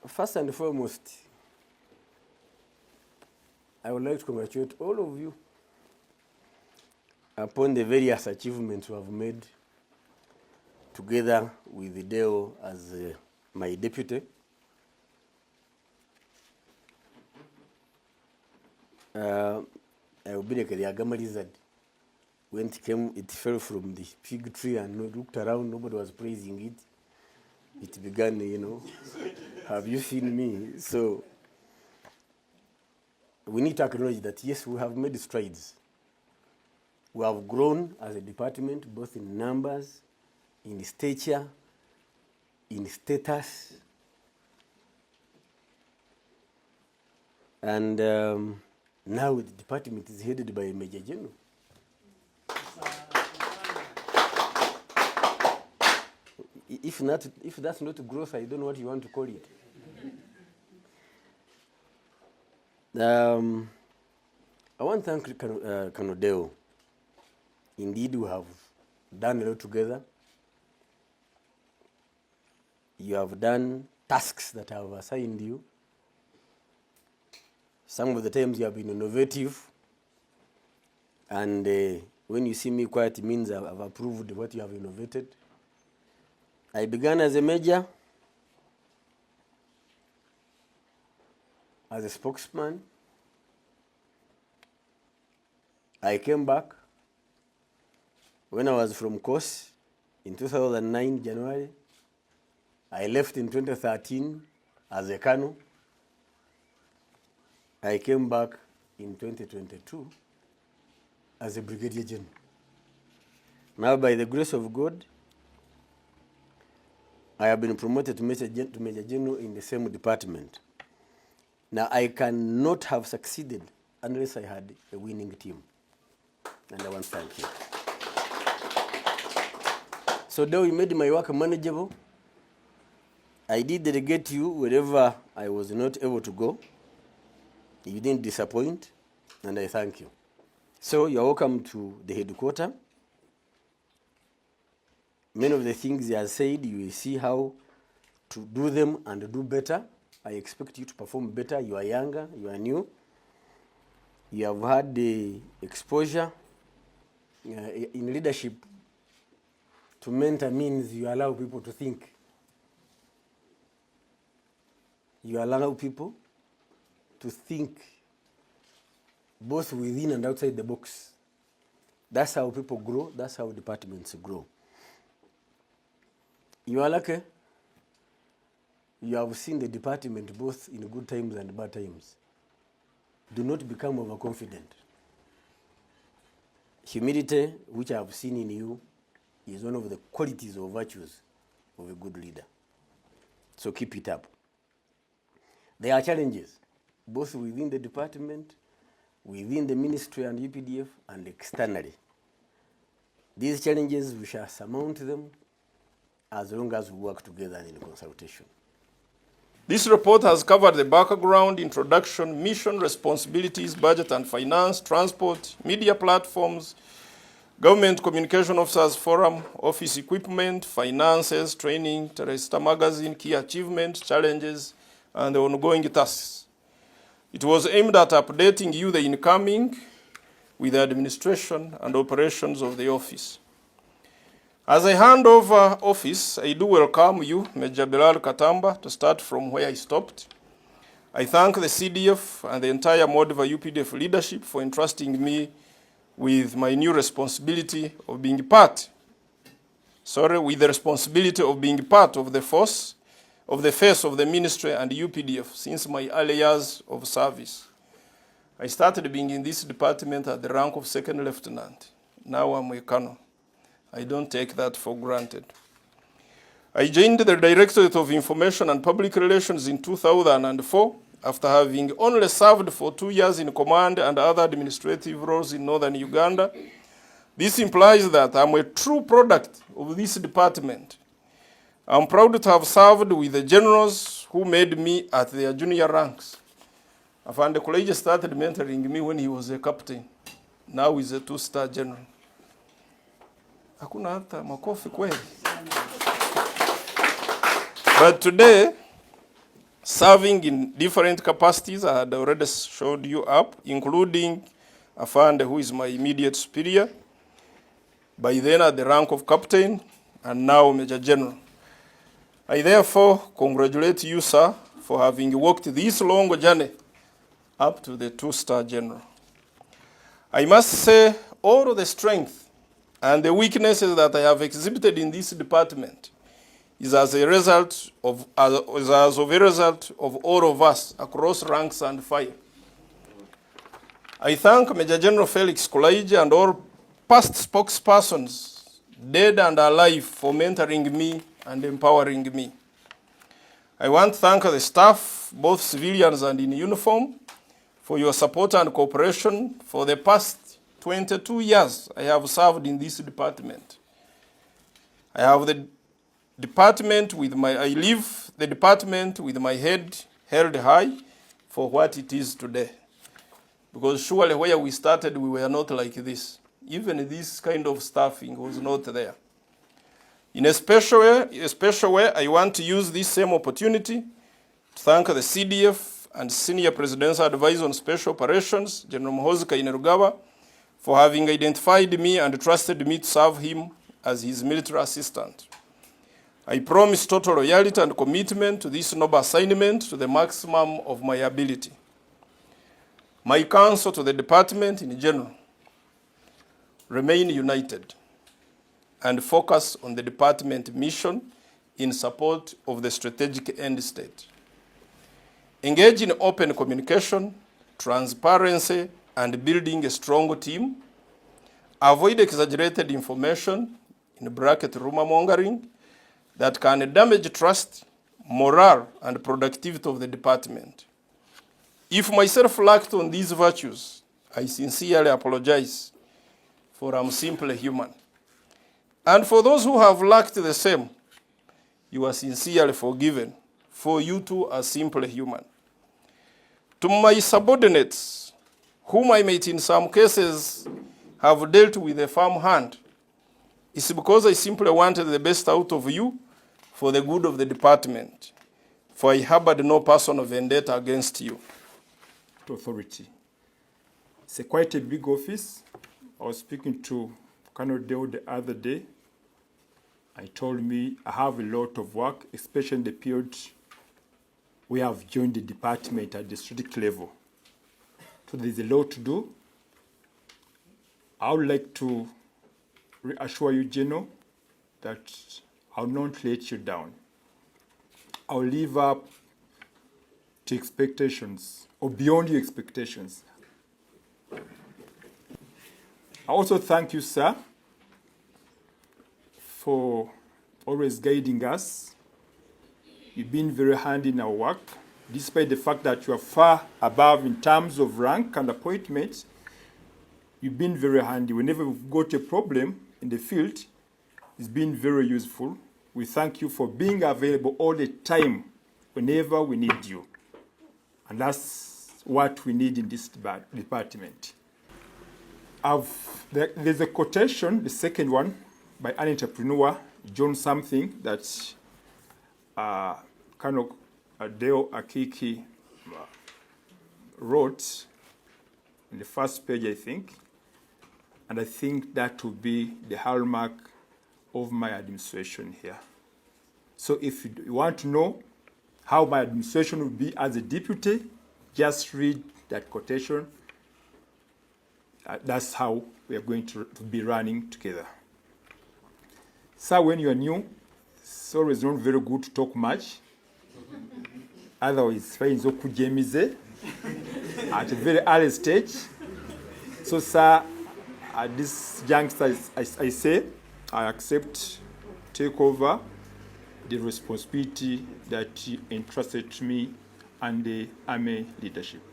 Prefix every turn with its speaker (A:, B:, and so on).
A: First and foremost, I would like to congratulate all of you upon the various achievements we have made together with Deo as my deputy. I will be like the Agama lizard. When it came, it fell from the fig tree and looked around, nobody was praising it. It began, you know, have you seen me? So we need to acknowledge that, yes, we have made strides. We have grown as a department, both in numbers, in stature, in status. And now the department is headed by a Major General. If that's not growth, I don't know what you want to call it. I want to thank Colonel Deo. Indeed, we have done a lot together. You have done tasks that I have assigned you. Some of the times you have been innovative. And when you see me quiet, it means I've approved what you have innovated. I began as a major, as a spokesman. I came back when I was from course in 2009, January. I left in 2013 as a colonel. I came back in 2022 as a brigadier general. Now, by the grace of God, I have been promoted to Major General in the same department. Now, I cannot have succeeded unless I had a winning team. And I want to thank you. So, though you made my work manageable, I did delegate you wherever I was not able to go. You didn't disappoint, and I thank you. So, you're welcome to the headquarters. Many of the things I said, you will see how to do them and do better. I expect you to perform better. You are younger, you are new. You have had the exposure in leadership. To mentor means you allow people to think. You allow people to think both within and outside the box. That's how people grow. That's how departments grow. You are lucky. You have seen the department both in good times and bad times. Do not become overconfident. Humility, which I have seen in you, is one of the qualities or virtues of a good leader. So keep it up. There are challenges, both within the department, within the ministry and UPDF, and externally. These challenges, we shall surmount them as long as we work together in consultation.
B: This report has covered the background, introduction, mission, responsibilities, budget and finance, transport, media platforms, government communication officers forum, office equipment, finances, training, Teresta magazine, key achievements, challenges, and the ongoing tasks. It was aimed at updating you the incoming with the administration and operations of the office. As I hand over office, I do welcome you, Major Bilal Katamba, to start from where I stopped. I thank the CDF and the entire Moldova UPDF leadership for entrusting me with my new responsibility of being part of the face of the ministry and UPDF since my early years of service. I started being in this department at the rank of second lieutenant. Now I'm a colonel. I don't take that for granted. I joined the Directorate of Information and Public Relations in 2004 after having only served for 2 years in command and other administrative roles in northern Uganda. This implies that I'm a true product of this department. I'm proud to have served with the generals who made me at their junior ranks. Afande Kulayigye started mentoring me when he was a captain. Now he's a 2-star general. Hakuna hata makofi kweli. But today, serving in different capacities. I had already showed you up, including Afande, who is my immediate superior, by then at the rank of captain, and now Major General. I therefore congratulate you, sir, for having walked this long journey up to the 2-star general. I must say all of the strength and the weaknesses that I have exhibited in this department is as a result of all of us across ranks and file. I thank Major General Felix Kulayigye and all past spokespersons, dead and alive, for mentoring me and empowering me. I want to thank the staff, both civilians and in uniform, for your support and cooperation for the past 22 years I have served in this department. I leave the department with my head held high for what it is today. Because surely where we started, we were not like this. Even this kind of staffing was not there. In a special way, I want to use this same opportunity to thank the CDF and Senior Presidential Advisor on Special Operations, General Muhoozi Kainerugaba, for having identified me and trusted me to serve him as his military assistant. I promise total loyalty and commitment to this noble assignment to the maximum of my ability. My counsel to the department in general: remain united and focus on the department mission in support of the strategic end state. Engage in open communication, transparency, and building a strong team. Avoid exaggerated information, in bracket rumor mongering, that can damage trust, morale, and productivity of the department. If myself lacked on these virtues, I sincerely apologize, for I'm simply human. And for those who have lacked the same, you are sincerely forgiven, for you too are simply human. To my subordinates, whom I might in some cases have dealt with a firm hand, it's because I simply wanted the best out of you for the good of the department, for I harbored no personal vendetta against you.
C: Authority. It's quite a big office. I was speaking to Colonel Deo the other day. He told me I have a lot of work, especially in the period we have joined the department at the district level. So there's a lot to do. I would like to reassure you, General, that I'll not let you down. I'll live up to expectations, or beyond your expectations. I also thank you, sir, for always guiding us. You've been very handy in our work, despite the fact that you are far above in terms of rank and appointments. You've been very handy. Whenever we've got a problem in the field, it's been very useful. We thank you for being available all the time whenever we need you. And that's what we need in this department. There's a quotation, the second one, by an entrepreneur, John something, that Colonel Deo Akiiki wrote in the first page, I think. And I think that will be the hallmark of my administration here. So if you want to know how my administration will be as a deputy, just read that quotation. That's how we are going to be running together. So when you are new, it's always not very good to talk much. Otherwise, it's at a very early stage. So, sir, at this juncture, I say, I accept, take over the responsibility that you entrusted to me and the Army leadership.